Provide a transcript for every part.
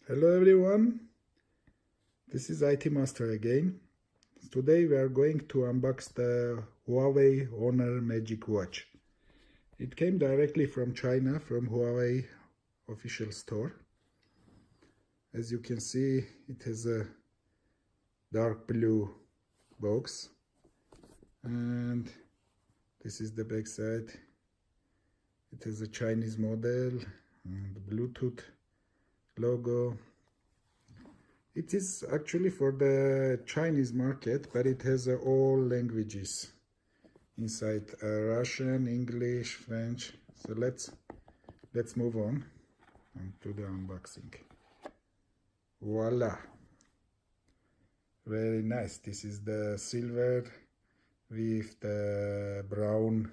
Hello everyone, this is IT Master again. Today we are going to unbox the Huawei Honor Magic Watch. It came directly from China, from Huawei official store. As you can see, it has a dark blue box, and this is the back side. It has a Chinese model and Bluetooth logo. It is actually for the Chinese market, but it has all languages inside, Russian, English, French. So let's move on to the unboxing. Voila, very nice. This is the silver with the brown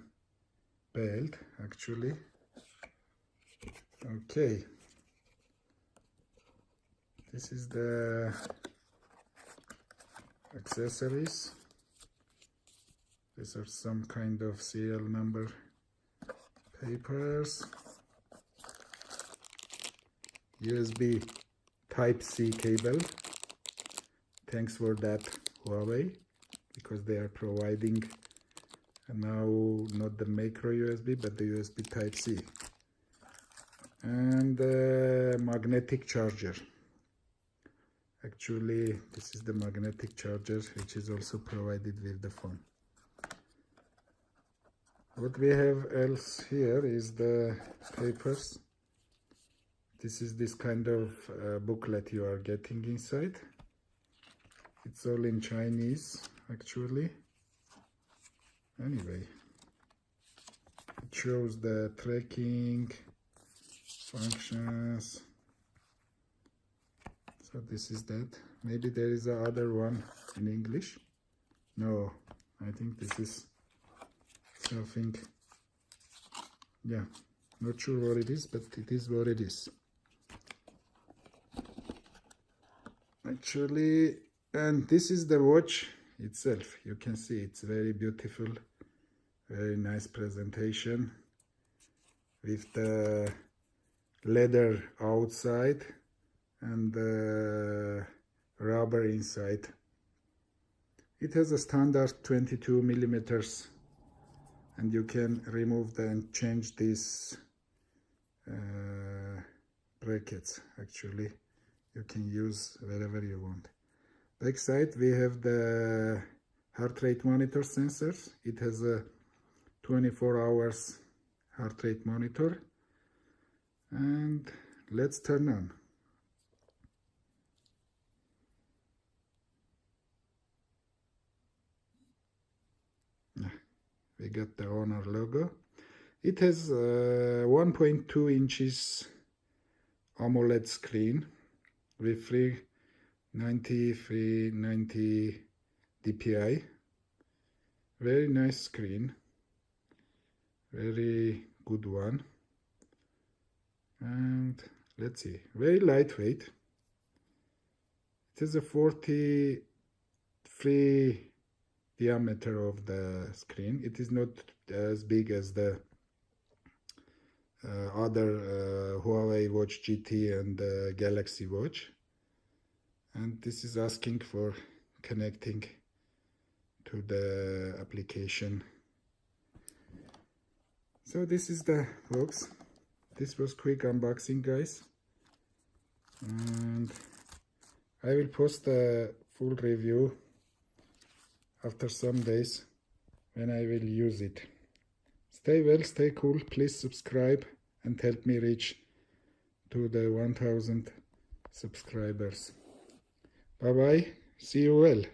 belt actually. Okay, this is the accessories. These are some kind of serial number papers. USB Type-C cable. Thanks for that, Huawei, because they are providing now not the micro USB but the USB Type-C. And the magnetic charger. Actually, this is the magnetic charger, which is also provided with the phone. What we have else here is the papers. This is this kind of booklet you are getting inside. It's all in Chinese, actually. Anyway, it shows the tracking functions. So this is that. Maybe there is a other one in English. No, I think this is something. Yeah, not sure what it is, but it is what it is. Actually, and this is the watch itself. You can see it's very beautiful, very nice presentation with the leather outside and the rubber inside. It has a standard 22 millimeters, and you can remove and change these brackets. Actually, you can use wherever you want. Back side we have the heart rate monitor sensors. It has a 24 hours heart rate monitor, and let's turn on. We got the Honor logo. It has 1.2 inches AMOLED screen with 390 dpi. Very nice screen, very good one. And let's see, very lightweight. It has a 43 diameter of the screen. It is not as big as the other Huawei Watch GT and the Galaxy Watch. And this is asking for connecting to the application. So this is the box. This was quick unboxing, guys, and I will post a full review after some days when I will use it. Stay well, stay cool. Please subscribe and help me reach to the 1000 subscribers. Bye bye. See you well.